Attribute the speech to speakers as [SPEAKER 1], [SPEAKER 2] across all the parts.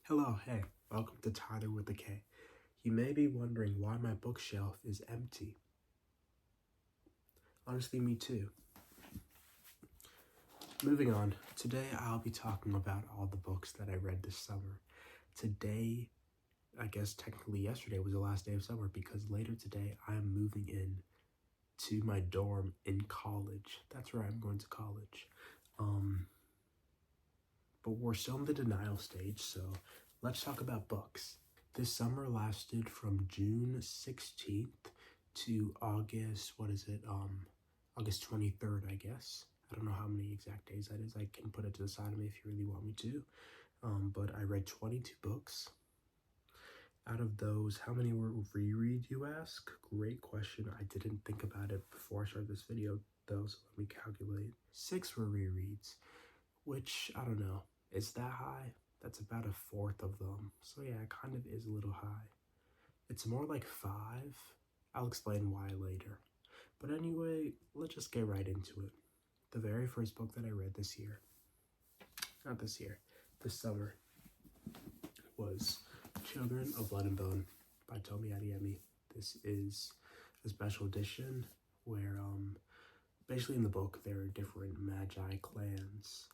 [SPEAKER 1] Hello, hey, welcome to Tyler with a K. You may be wondering why my bookshelf is empty. Honestly, me too. Moving on, today I'll be talking about all the books that I read this summer. Today, I guess technically yesterday was the last day of summer because later today I am moving in to my dorm in college. That's where I'm going to college. But we're still in the denial stage, so let's talk about books. This summer lasted from June 16th to August, August 23rd, I guess. I don't know how many exact days that is. I can put it to the side of me if you really want me to. But I read 22 books. Out of those, how many were rereads, you ask? Great question. I didn't think about it before I started this video, though, so let me calculate. 6 were rereads, which, I don't know. Is that high? That's about a fourth of them. So yeah, it kind of is a little high. It's more like 5. I'll explain why later. But anyway, let's just get right into it. The very first book that I read this summer, was Children of Blood and Bone by Tomi Adeyemi. This is a special edition where, basically in the book, there are different magi clans.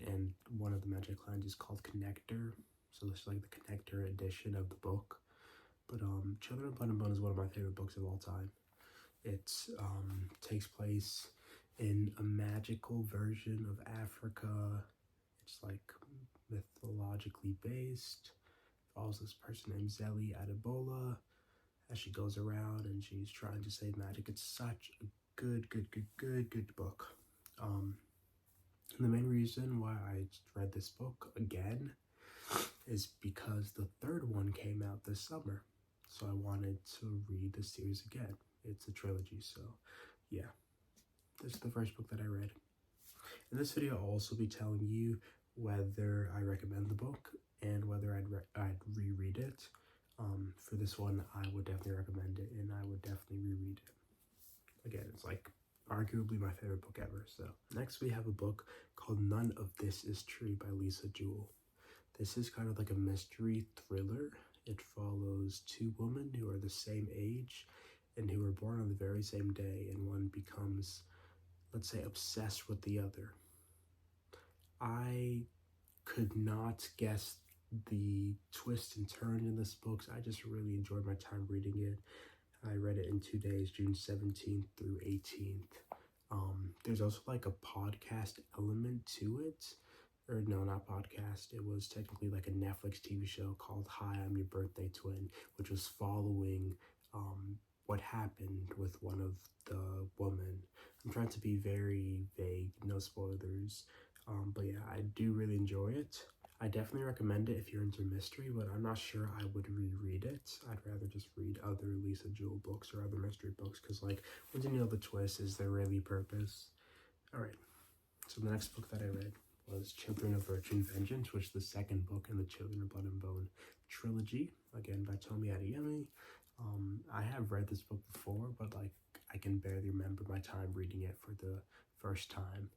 [SPEAKER 1] And one of the Magic clans is called Connector, so this is like the Connector edition of the book. But Children of Blood and Bone is one of my favorite books of all time. It takes place in a magical version of Africa. It's like mythologically based. Follows this person named Zeli Adebola as she goes around and she's trying to save magic. It's such a good book. And the main reason why I read this book again is because the third one came out this summer. So I wanted to read the series again. It's a trilogy, so yeah. This is the first book that I read. In this video, I'll also be telling you whether I recommend the book and whether I'd reread it. For this one, I would definitely recommend it, and I would definitely reread it. Again, it's like arguably my favorite book ever. So next we have a book called None of This Is True by Lisa Jewell. This is kind of like a mystery thriller. It follows 2 women who are the same age and who were born on the very same day, and one becomes, let's say, obsessed with the other. I could not guess the twists and turns in this book. I just really enjoyed my time reading it. I read it in 2 days, June 17th through 18th. There's also like a podcast element to it. Or no, not podcast. It was technically like a Netflix TV show called Hi, I'm Your Birthday Twin, which was following what happened with one of the women. I'm trying to be very vague, no spoilers. But yeah, I do really enjoy it. I definitely recommend it if you're into mystery, but I'm not sure I would reread it. I'd rather just read other Lisa Jewell books or other mystery books, because like, once you know the twist, is there really purpose? Alright, so the next book that I read was Children of Virtue and Vengeance, which is the second book in the Children of Blood and Bone trilogy, again by Tomi Adeyemi. I have read this book before, but like, I can barely remember my time reading it for the first time.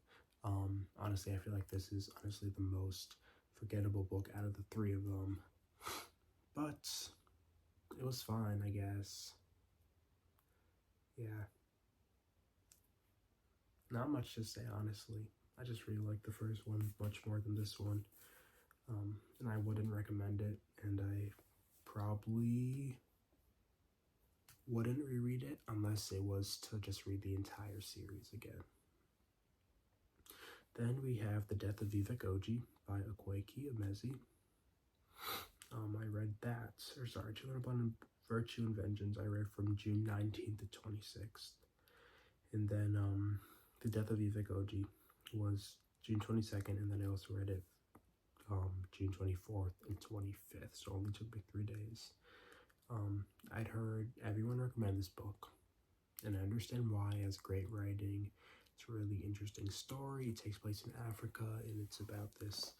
[SPEAKER 1] Honestly, I feel like this is honestly the most forgettable book out of the 3 of them, but it was fine, I guess. Yeah, not much to say, honestly. I just really like the first one much more than this one, and I wouldn't recommend it, and I probably wouldn't reread it unless it was to just read the entire series again. Then we have The Death of Vivek by Akwaeke Emezi. I read that, Children of Blood and Virtue and Vengeance, I read from June 19th to 26th. And then The Death of Vivek was June 22nd, and then I also read it June 24th and 25th, so it only took me 3 days. I'd heard everyone recommend this book, and I understand why. It has great writing. It's a really interesting story. It takes place in Africa, and it's about this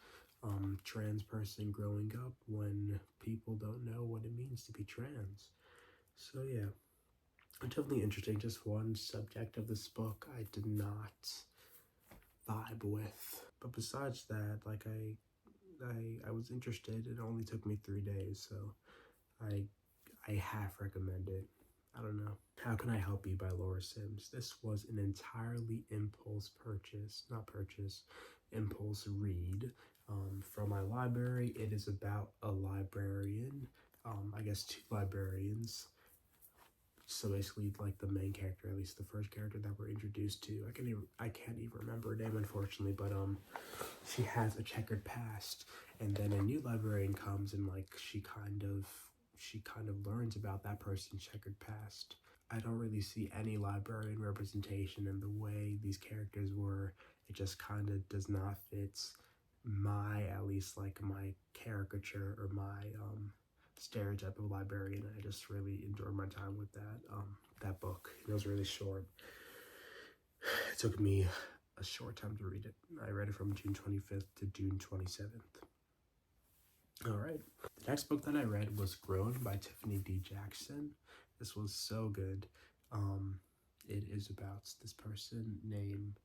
[SPEAKER 1] trans person growing up when people don't know what it means to be trans. So yeah, it's definitely interesting. Just one subject of this book I did not vibe with. But besides that, like, I I was interested. It only took me 3 days, so I half recommend it. I don't know. How Can I Help You by Laura Sims. This was an entirely impulse impulse read from my library. It is about a librarian, I guess 2 librarians. So basically, like the main character, at least the first character that we're introduced to, I can't even remember her name, unfortunately, but she has a checkered past, and then a new librarian comes, and like she kind of learns about that person's checkered past. I don't really see any librarian representation in the way these characters were. It just kind of does not fit at least like my caricature or my stereotype of librarian. I just really enjoyed my time with that book. It was really short. It took me a short time to read it. I read it from June 25th to June 27th. All right. The next book that I read was Grown by Tiffany D. Jackson. This was so good. It is about this person named,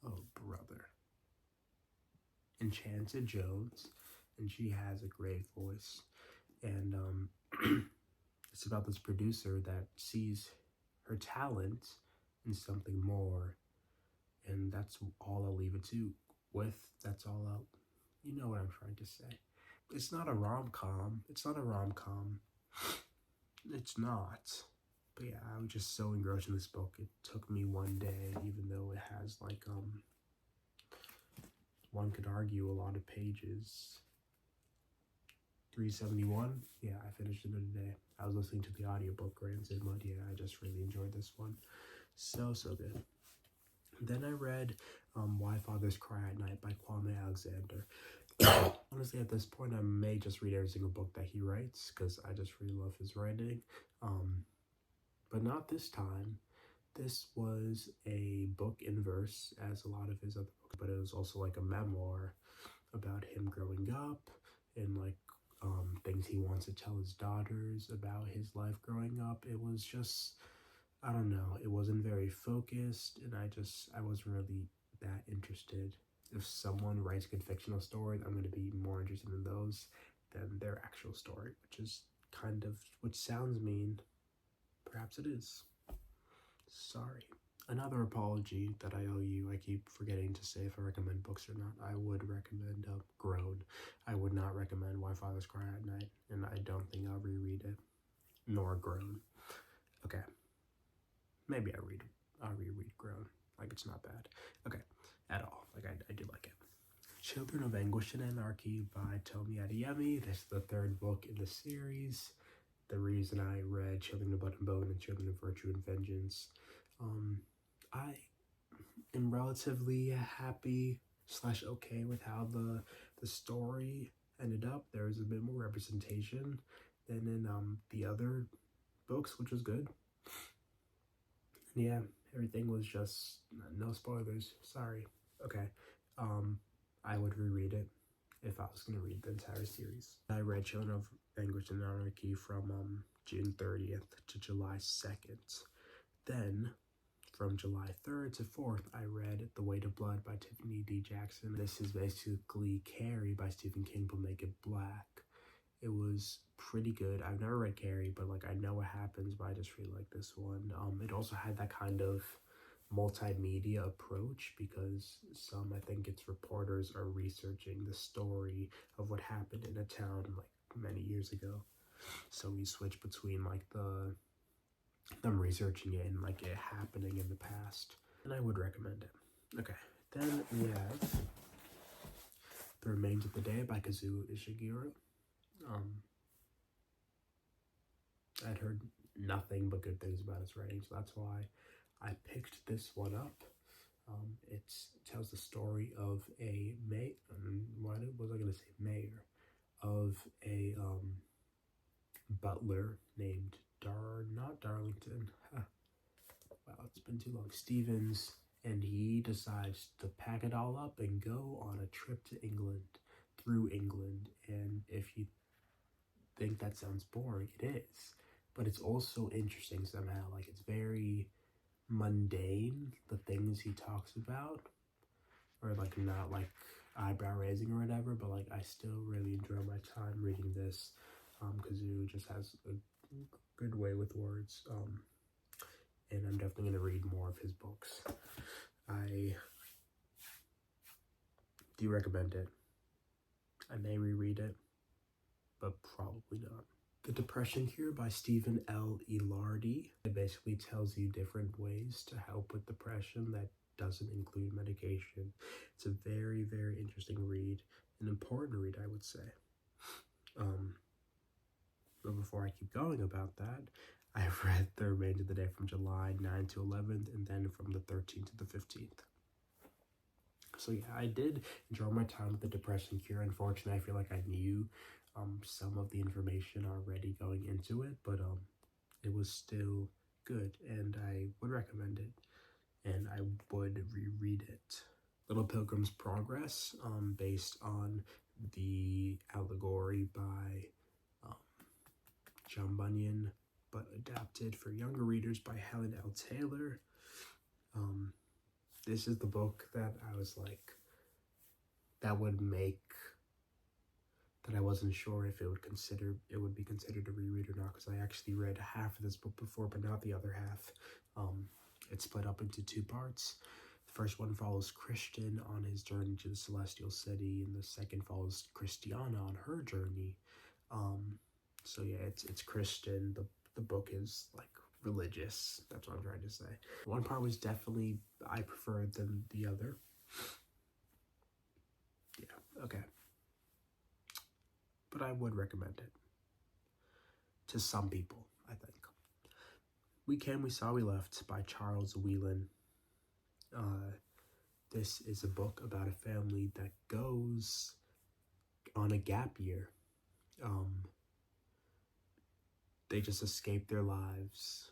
[SPEAKER 1] oh brother, Enchanted Jones, and she has a great voice. And it's about this producer that sees her talent in something more, and that's all I'll leave it to with. That's all I'll, you know what I'm trying to say. It's not a rom-com. It's not. But yeah, I was just so engrossed in this book. It took me one day, even though it has like one could argue a lot of pages. 371. Yeah, I finished it in a day. I was listening to the audiobook, granted, but yeah, I just really enjoyed this one. So good. Then I read Why Fathers Cry at Night by Kwame Alexander. Honestly, at this point, I may just read every single book that he writes because I just really love his writing. But not this time. This was a book in verse, as a lot of his other books, but it was also like a memoir about him growing up and like things he wants to tell his daughters about his life growing up. It was just, I don't know, it wasn't very focused, and I wasn't really that interested. If someone writes good fictional stories, I'm going to be more interested in those than their actual story, which sounds mean. Perhaps it is. Sorry. Another apology that I owe you. I keep forgetting to say if I recommend books or not. I would recommend Grown. I would not recommend Why Fathers Cry at Night, and I don't think I'll reread it. Nor Grown. Okay. Maybe I'll reread Grown. Like, it's not bad. Okay. At all. Like, I do like it. Children of Anguish and Anarchy by Tomi Adeyemi. This is the 3rd book in the series. The reason I read Children of Blood and Bone and Children of Virtue and Vengeance. I am relatively happy / okay with how the story ended up. There was a bit more representation than in the other books, which was good. And yeah, everything was just no spoilers. Sorry. Okay. I would reread it if I was going to read the entire series. I read Children of Anguish and Anarchy from June 30th to July 2nd. Then, from July 3rd to 4th, I read The Weight of Blood by Tiffany D. Jackson. This is basically Carrie by Stephen King, but make it black. It was pretty good. I've never read Carrie, but like I know what happens, but I just really like this one. It also had that kind of multimedia approach because I think it's reporters are researching the story of what happened in a town like many years ago. So we switch between like them researching it and like it happening in the past. And I would recommend it. Okay, then we have The Remains of the Day by Kazuo Ishiguro. I'd heard nothing but good things about his writing, so that's why I picked this one up. It tells the story of a mayor, of a butler named not Darlington. Wow, it's been too long. Stevens, and he decides to pack it all up and go on a trip to England, through England. And if you think that sounds boring, it is. But it's also interesting somehow. Like, it's very mundane, the things he talks about. Or, like, not, like, eyebrow raising or whatever, but like I still really enjoy my time reading this, because Zoo just has a good way with words, and I'm definitely going to read more of his books. I do recommend it. I may reread it, but probably not. The Depression Cure by Stephen L. Ilardi. It basically tells you different ways to help with depression that doesn't include medication. It's a very, very interesting read, an important read, I would say. But before I keep going about that, I've read The Remainder of the Day from July 9 to 11th, and then from the 13th to the 15th. So yeah, I did enjoy my time with The Depression Cure. Unfortunately, I feel like I knew some of the information already going into it, but it was still good, and I would recommend it, and I would reread it. Little Pilgrim's Progress, based on the allegory by John Bunyan, but adapted for younger readers by Helen L. Taylor. This is the book that I was like, that I wasn't sure if it would be considered a reread or not, because I actually read half of this book before, but not the other half. It's split up into two parts. The first one follows Christian on his journey to the Celestial City, and the second follows Christiana on her journey. So yeah, it's Christian. The book is like religious. That's what I'm trying to say. One part was definitely I preferred than the other. Yeah, okay. But I would recommend it to some people, I think. We Came, We Saw, We Left by Charles Whelan. This is a book about a family that goes on a gap year. They just escape their lives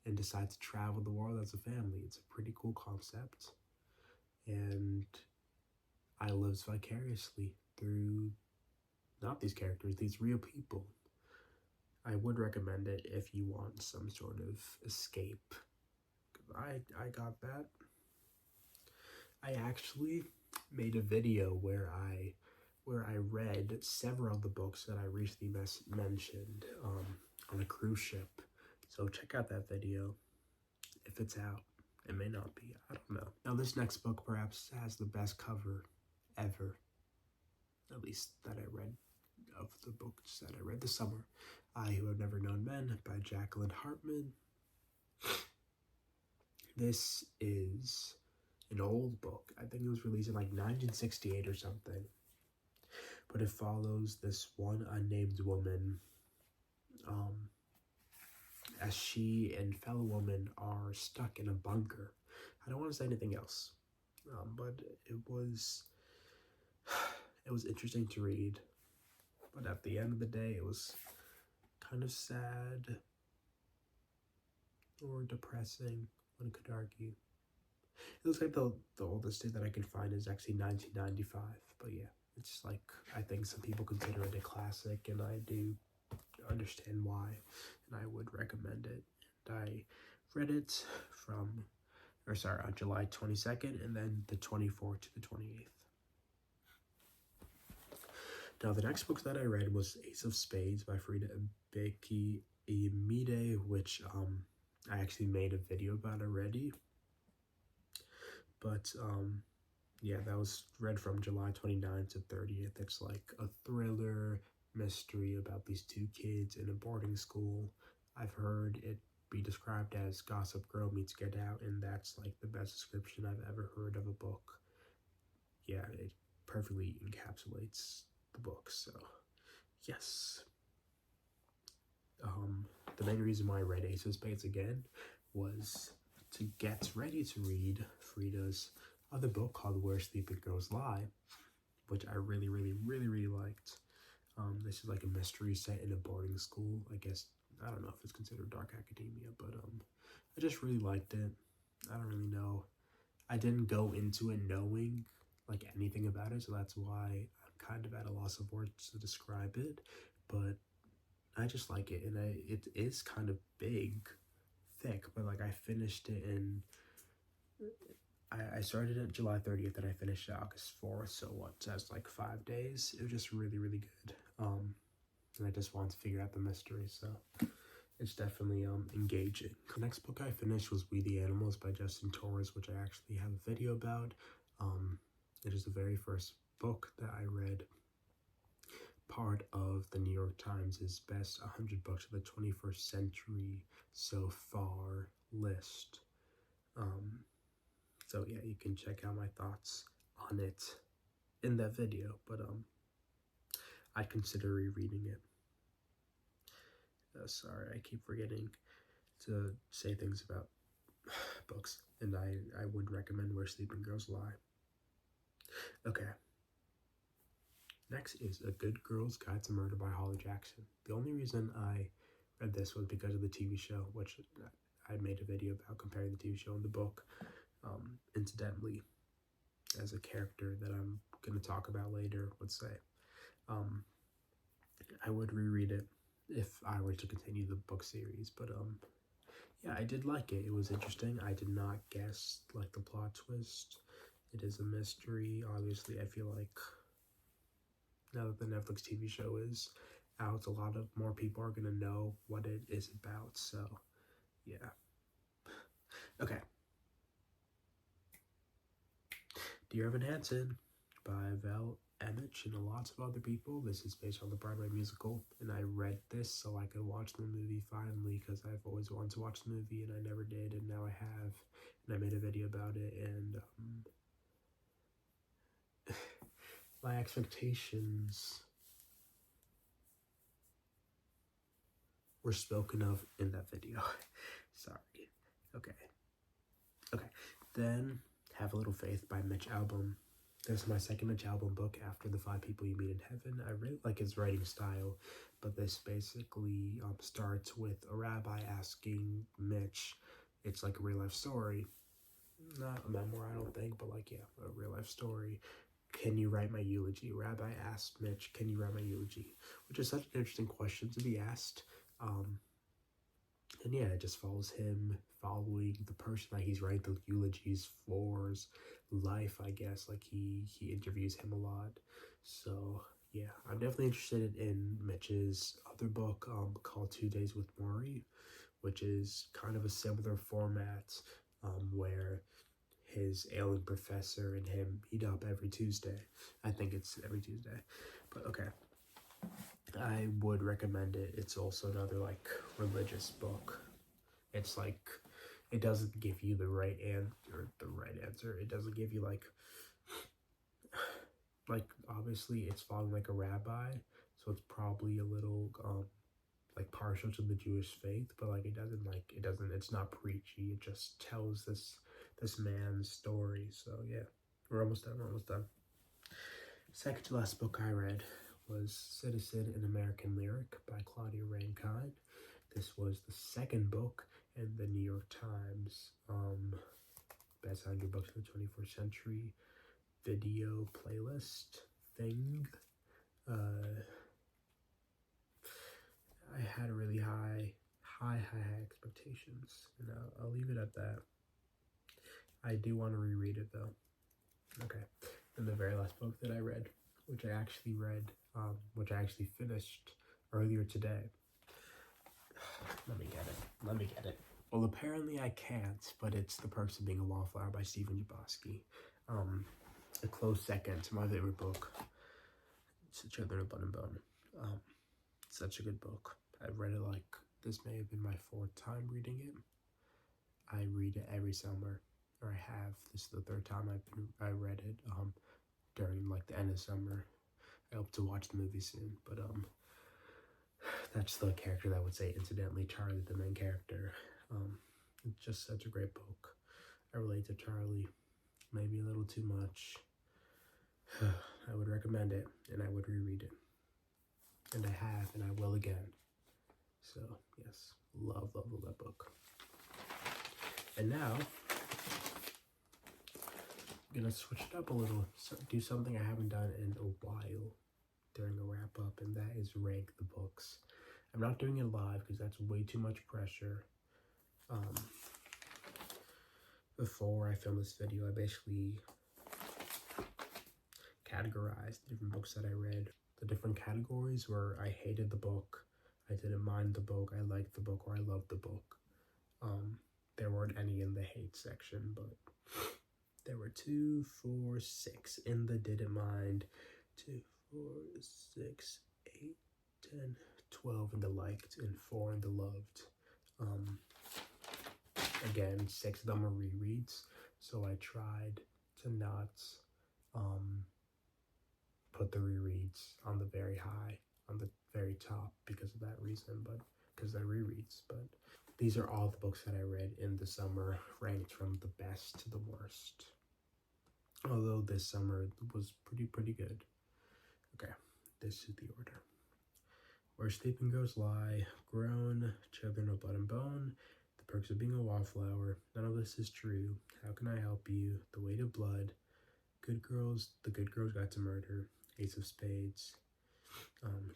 [SPEAKER 1] and decide to travel the world as a family. It's a pretty cool concept. And I lived vicariously through not these characters, these real people. I would recommend it if you want some sort of escape. I got that. I actually made a video where I read several of the books that I recently mentioned on a cruise ship. So check out that video if it's out. It may not be, I don't know. Now this next book perhaps has the best cover ever, at least that I read of the books that I read this summer. I Who Have Never Known Men by Jacqueline Hartman. This is an old book. I think it was released in like 1968 or something. But it follows this one unnamed woman as she and fellow women are stuck in a bunker. I don't want to say anything else, but it was interesting to read. But at the end of the day, it was kind of sad or depressing, one could argue. It looks like the oldest date that I could find is actually 1995, but yeah, it's like, I think some people consider it a classic, and I do understand why, and I would recommend it. And I read it on July 22nd, and then the 24th to the 28th. Now, the next book that I read was Ace of Spades by Frida Becky Imide, which I actually made a video about already. But yeah, that was read from July 29th to 30th. It's like a thriller mystery about these two kids in a boarding school. I've heard it be described as Gossip Girl meets Get Out, and that's like the best description I've ever heard of a book. Yeah, it perfectly encapsulates the book, so yes. The main reason why I read Ace of Spades again was to get ready to read Frida's other book called Where Sleeping Girls Lie, which I really liked. This is like a mystery set in a boarding school. I guess, I don't know if it's considered dark academia, but I just really liked it. I don't really know. I didn't go into it knowing like anything about it, so that's why I'm kind of at a loss of words to describe it, but I just like it, and it is kind of big, thick, but like I finished it in I started it July 30th and I finished it August 4th, so what, that's like 5 days. It was just really, really good. And I just wanted to figure out the mystery, so it's definitely engaging. The next book I finished was We the Animals by Justin Torres, which I actually have a video about. It is the very first book that I read, part of the New York Times' best 100 books of the 21st century so far list. So yeah, you can check out my thoughts on it in that video, but I'd consider rereading it. Sorry, I keep forgetting to say things about books, and I would recommend Where Sleeping Girls Lie. Okay. Next is A Good Girl's Guide to Murder by Holly Jackson. The only reason I read this was because of the TV show, which I made a video about comparing the TV show and the book. Incidentally, as a character that I'm going to talk about later would say, I would reread it if I were to continue the book series, but yeah, I did like it. It was interesting. I did not guess like the plot twist. It is a mystery. Obviously, I feel like now that the Netflix TV show is out, a lot of more people are going to know what it is about, so yeah. Okay. Dear Evan Hansen by Val Emmich and lots of other people. This is based on the Broadway musical, and I read this so I could watch the movie finally, because I've always wanted to watch the movie and I never did, and now I have, and I made a video about it, and my expectations were spoken of in that video. Sorry. Okay. Then Have a Little Faith by Mitch Albom. This is my second Mitch Albom book after The Five People You Meet in Heaven. I really like his writing style, but this basically starts with a rabbi asking Mitch, it's like a real life story, not a memoir I don't think, but like, yeah, a real life story. Can you write my eulogy? Rabbi asked Mitch, can you write my eulogy? Which is such an interesting question to be asked. And yeah, it just follows him following the person that he's writing the eulogies for's life, I guess. Like he interviews him a lot. So yeah, I'm definitely interested in Mitch's other book called 2 Days with Maury, which is kind of a similar format where his ailing professor and him meet up every Tuesday. I think it's every Tuesday, but okay. I would recommend it. It's also another like religious book. It's like, it doesn't give you the right answer. It doesn't give you like obviously it's following like a rabbi, so it's probably a little like partial to the Jewish faith, but like it's not preachy. It just tells this man's story. So yeah, we're almost done. Second to last book I read was Citizen: An American Lyric by Claudia Rankine. This was the second book in the New York Times best 100 books of the 21st century video playlist thing. I had really high expectations, and I'll leave it at that. I do want to reread it though. Okay, and the very last book that I read, which I actually finished earlier today. Let me get it. Well, apparently I can't, but it's The Perks of Being a Wallflower by Stephen Chbosky. A close second to my favorite book, Children of Bone and Bone. Such a good book. I've read it this may have been my 4th time reading it. I read it every summer, or I have. This is the 3rd time I read it during the end of summer. I hope to watch the movie soon, but that's the character that would say, incidentally, Charlie, the main character. It's just such a great book. I relate to Charlie, maybe a little too much. I would recommend it, and I would reread it. And I have, and I will again. So, yes, love that book. And now, I'm gonna switch it up a little, do something I haven't done in a while during a wrap-up, and that is rank the books. I'm not doing it live because that's way too much pressure. before I filmed this video, I basically categorized the different books that I read. The different categories were I hated the book, I didn't mind the book, I liked the book, or I loved the book. There weren't any in the hate section, but there were 2, 4, 6 in the didn't mind, 2, 4, 6, 8, 10, 12 in the liked, and 4 in the loved. Again, 6 of them are rereads, so I tried to not put the rereads on the very high, on the very top because of that reason, but because they're rereads. But these are all the books that I read in the summer, ranked from the best to the worst. Although this summer was pretty good. Okay, this is the order. Where Sleeping Girls Lie, Grown, Children of Blood and Bone, The Perks of Being a Wallflower, None of This is True, How Can I Help You, The Weight of Blood, Good Girls, The Good Girls Got to Murder, Ace of Spades,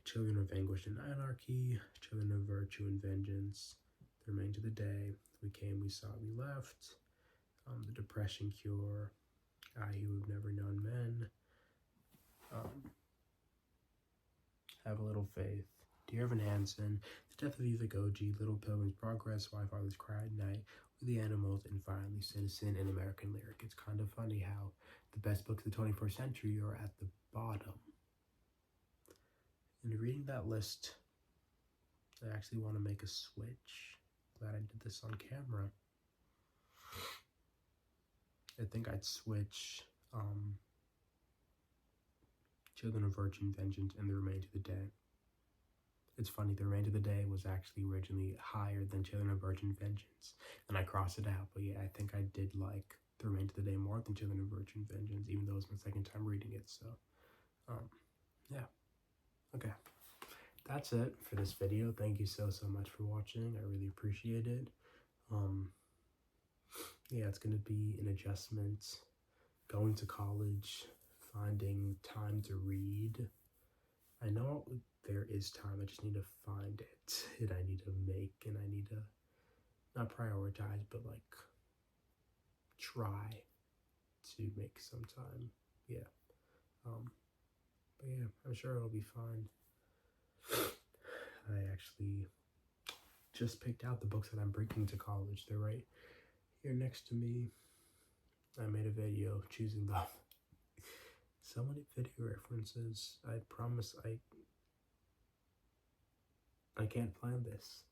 [SPEAKER 1] Children of Anguish and Anarchy, Children of Virtue and Vengeance, The Remains of the Day, We Came, We Saw, We Left, The Depression Cure, I Who Have Never Known Men, Have a Little Faith, Dear Evan Hansen, The Death of Vivek, Little Pilgrims Progress, Why Fathers Cry at Night, With the Animals, and finally Citizen and American Lyric. It's kind of funny how the best books of the 21st century are at the bottom. And reading that list, I actually want to make a switch. Glad I did this on camera. I think I'd switch Children of Virtue and Vengeance and The Remains of the Day. It's funny, The Remains of the Day was actually originally higher than Children of Virtue and Vengeance, and I crossed it out. But yeah, I think I did like The Remains of the Day more than Children of Virtue and Vengeance, even though it's my second time reading it. So, yeah. Okay. That's it for this video. Thank you so much for watching. I really appreciate it. Yeah, it's going to be an adjustment. Going to college, finding time to read. I know there is time, I just need to find it, and I need to make, and I need to not prioritize, but like try to make some time. Yeah. But yeah, I'm sure it'll be fine. I actually just picked out the books that I'm bringing to college. They're right here next to me. I made a video choosing them. So many video references. I promise I can't plan this.